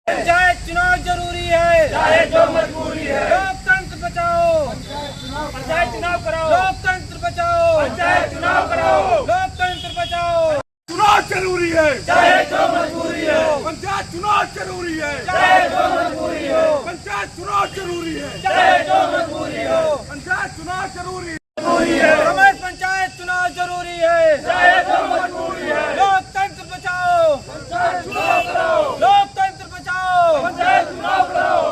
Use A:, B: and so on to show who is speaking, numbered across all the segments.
A: पंचायत चुनाव जरूरी है, चाहे जो मजबूरी है। लोकतंत्र बचाओ, पंचायत चुनाव कराओ। लोकतंत्र बचाओ, पंचायत चुनाव कराओ। लोकतंत्र बचाओ।
B: चुनाव जरूरी है,
A: चाहे जो मजबूरी हो।
B: पंचायत चुनाव जरूरी है,
A: चाहे जो मजबूरी हो।
B: पंचायत चुनाव जरूरी है,
A: चाहे जो मजबूरी हो।
B: पंचायत चुनाव जरूरी
A: है। हमारे पंचायत चुनाव जरूरी है, चाहे जो मजबूरी है। लोकतंत्र बचाओ, पंचायत चुनाव कराओ। लोकतंत्र बचाओ, पंचायत चुनाव कराओ।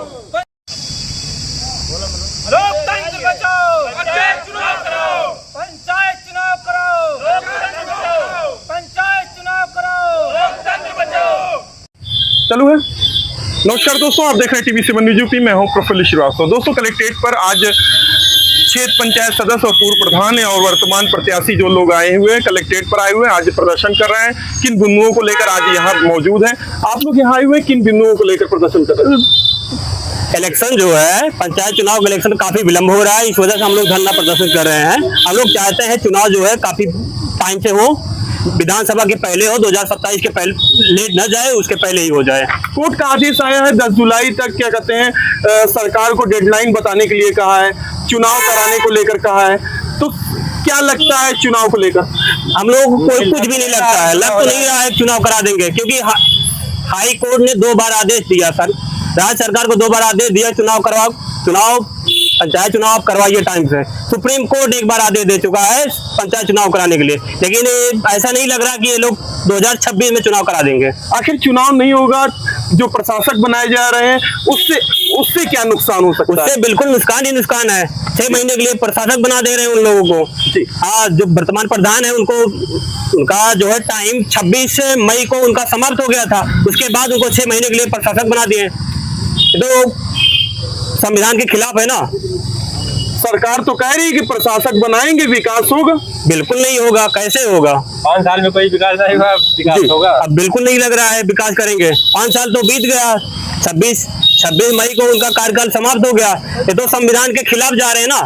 A: लोकतंत्र बचाओ, पंचायत चुनाव कराओ। पंचायत चुनाव कराओ। लोकतंत्र बचाओ, पंचायत चुनाव कराओ। लोकतंत्र बचाओ।
B: चालू है। नमस्कार दोस्तों, आप देख रहे हैं टीवी7 न्यूज यूपी। मैं हूं प्रफुल्ल श्रीवास्तव। दोस्तों, कलेक्ट्रेट पर आज क्षेत्र पंचायत सदस्य और पूर्व प्रधान और वर्तमान प्रत्याशी जो लोग आए हुए हैं, कलेक्ट्रेट पर आए हुए हैं, आज प्रदर्शन कर रहे हैं। किन बिंदुओं को लेकर आज यहाँ मौजूद हैं? आप लोग यहाँ आए हुए किन बिंदुओं को लेकर प्रदर्शन कर रहे हैं?
C: इलेक्शन जो है, पंचायत चुनाव का इलेक्शन काफी विलंब हो रहा है, इस वजह से हम लोग धरना प्रदर्शन कर रहे हैं। हम लोग चाहते हैं चुनाव जो है काफी टाइम से हो, विधानसभा के पहले हो, 2027 के पहले लेट न जाए, उसके पहले ही हो जाए।
B: कोर्ट का आदेश आया है 10 जुलाई तक, क्या कहते हैं, सरकार को डेडलाइन बताने के लिए कहा है, चुनाव कराने को लेकर कहा है। तो क्या लगता है चुनाव को लेकर?
C: हम लोग को कुछ भी नहीं लगता है, लग तो नहीं रहा है चुनाव करा देंगे, क्योंकि हाई कोर्ट ने 2 बार आदेश दिया सर, राज्य सरकार को 2 बार आदेश दिया चुनाव करवाओ, चुनाव पंचायत चुनाव करवाइए टाइम से। सुप्रीम कोर्ट 1 बार आदेश दे चुका है पंचायत चुनाव कराने के लिए, लेकिन ऐसा नहीं लग रहा कि ये लोग 2026 में चुनाव करा देंगे।
B: आखिर चुनाव नहीं होगा, जो प्रशासक बनाए जा रहे हैं उससे क्या नुकसान हो सकता है?
C: उससे बिल्कुल नुकसान ही नुकसान है। 6 महीने के लिए प्रशासक बना दे रहे हैं उन लोगों को। हाँ, जो वर्तमान प्रधान है उनका जो है टाइम 26 मई को उनका समाप्त हो गया था, उसके बाद उनको 6 महीने के लिए प्रशासक बना दिए। तो संविधान के खिलाफ है ना।
B: सरकार तो कह रही है कि प्रशासक बनाएंगे, विकास होगा।
C: बिल्कुल नहीं होगा, कैसे होगा?
D: 5 साल में कोई विकास नहीं हुआ, विकास होगा?
C: अब बिल्कुल नहीं लग रहा है विकास करेंगे। 5 साल तो बीत गया, 26 मई को उनका कार्यकाल समाप्त हो गया। ये तो संविधान के खिलाफ जा रहे हैं ना।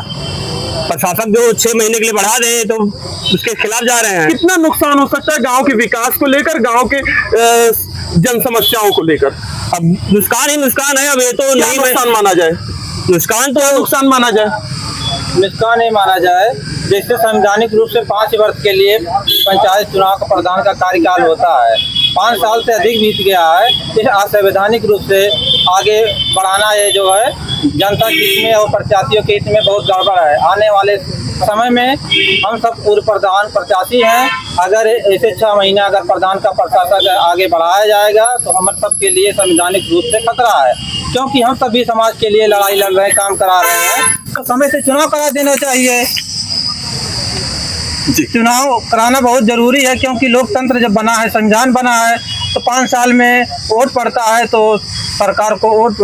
C: प्रशासक जो 6 महीने के लिए बढ़ा दें तो उसके खिलाफ जा रहे हैं।
B: कितना नुकसान हो सकता है गांव के विकास को लेकर, गांव के जन समस्याओं को लेकर?
C: अब नुकसान ही नुकसान है। अब ये तो नहीं
B: नुकसान माना जाए,
C: नुकसान तो
B: नुकसान माना जाए,
D: नुकसान नहीं माना जाए। जैसे संवैधानिक रूप से 5 वर्ष के लिए पंचायत चुनाव का प्रधान का कार्यकाल होता है, 5 साल से अधिक बीत गया है। इस असंवैधानिक रूप से आगे बढ़ाना ये जो है जनता के हित में और प्रत्याशियों के हित में बहुत गड़बड़ है। आने वाले समय में हम सब पूर्व प्रधान प्रत्याशी हैं, अगर ऐसे 6 महीना अगर प्रधान का प्रशासक आगे बढ़ाया जाएगा तो हम सब के लिए संवैधानिक रूप से खतरा है, क्योंकि हम सभी समाज के लिए लड़ाई लड़ रहे हैं, काम करा रहे हैं। तो समय से चुनाव करा देना चाहिए। चुनाव कराना बहुत जरूरी है, क्योंकि लोकतंत्र जब बना है, संविधान बना है, तो 5 साल में वोट पड़ता है, तो सरकार को वोट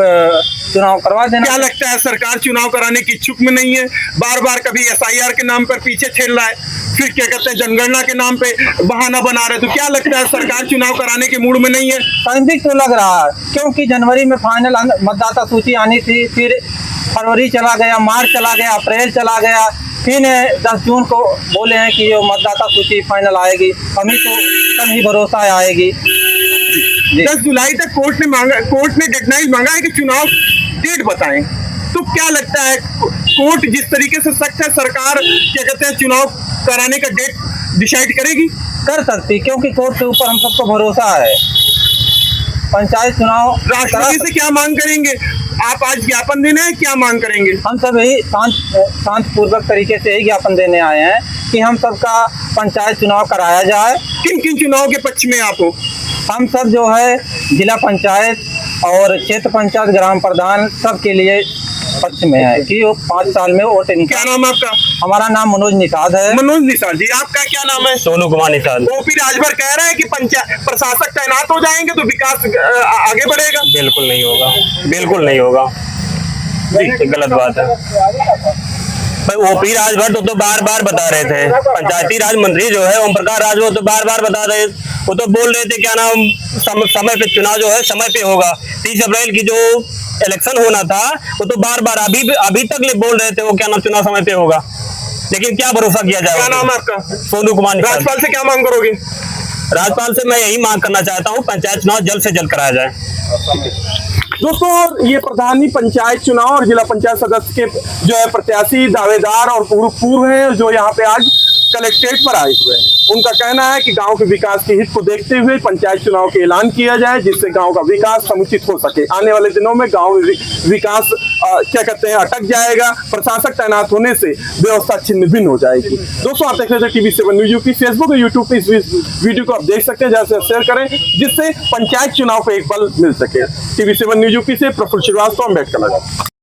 D: चुनाव करवा देना।
B: क्या लगता है सरकार चुनाव कराने की इच्छुक में नहीं है? बार बार कभी SIR के नाम पर पीछे ठेल रहा है, फिर क्या कहते हैं जनगणना के नाम पे बहाना बना रहे। तो क्या लगता है सरकार चुनाव कराने के मूड में नहीं है?
D: संदिग्ध तो लग रहा है, क्योंकि जनवरी में फाइनल मतदाता सूची आनी थी, फिर फरवरी चला गया, मार्च चला गया, अप्रैल चला गया, फिर 10 जून को बोले हैं कि जो मतदाता सूची फाइनल आएगी, हमें तो कम ही भरोसा आएगी।
B: 10 जुलाई तक कोर्ट ने डेडलाइन मांगा है कि चुनाव डेट बताएं। तो क्या लगता है कोर्ट जिस तरीके से सख्त है, सरकार क्या कहते हैं चुनाव कराने का डेट डिसाइड करेगी?
D: कर सकती, क्योंकि कोर्ट के ऊपर हम सबको भरोसा है। पंचायत चुनाव
B: राष्ट्रपति से क्या मांग करेंगे आप? आज ज्ञापन देने हैं, क्या मांग करेंगे?
D: हम सब यही शांतिपूर्वक तरीके से ही ज्ञापन देने आए हैं कि हम सबका पंचायत चुनाव कराया जाए।
B: किन किन चुनाव के पक्ष में आप हो?
D: हम सब जो है जिला पंचायत और क्षेत्र पंचायत, ग्राम प्रधान, सब के लिए पक्ष में है कि वो 5 साल में वोट।
B: क्या नाम है आपका?
D: हमारा नाम मनोज निषाद है।
B: मनोज निषाद जी, आपका क्या नाम है?
C: सोनू कुमार निषाद।
B: ओपी राजभर कह रहे हैं कि पंचायत प्रशासक तैनात हो जाएंगे तो विकास आगे बढ़ेगा।
C: बिल्कुल नहीं होगा, बिल्कुल नहीं होगा, गलत बात है। ओपी राजभर तो बार बार बता रहे थे, पंचायती राज मंत्री जो है ओम प्रकाश राज, वो तो बार बार बता रहे, वो तो बोल रहे थे क्या नाम समय पे चुनाव जो है समय पे होगा। 30 अप्रैल की जो इलेक्शन होना था वो तो बार बार अभी तक बोल रहे थे वो क्या नाम चुनाव समय पे होगा, लेकिन क्या भरोसा किया जाए।
B: क्या नाम है आपका?
C: सोनू कुमार।
B: राज्यपाल से क्या मांग करोगे?
C: राज्यपाल से मैं यही मांग करना चाहता हूँ, पंचायत चुनाव जल्द से जल्द कराया जाए।
B: दोस्तों ये प्रधानी पंचायत चुनाव और जिला पंचायत सदस्य के जो है प्रत्याशी दावेदार और पूर्व हैं जो यहाँ पे आज कलेक्ट्रेट पर आए हुए हैं। उनका कहना है कि गांव के विकास के हित को देखते हुए पंचायत चुनाव के ऐलान किया जाए जिससे गांव का विकास समुचित हो सके। आने वाले दिनों में गांव में विकास क्या कहते हैं अटक जाएगा, प्रशासक तैनात होने से व्यवस्था छिन्न भिन्न हो जाएगी। दोस्तों आप देख रहे थे TV7 न्यूज यूपी, फेसबुक और यूट्यूब पे इस वीडियो को आप देख सकते हैं, जैसे शेयर करें जिससे पंचायत चुनाव को एक बल मिल सके। TV7 न्यूज यूपी से प्रफुल्ल श्रीवास्तव, अम्बेडकर नगर।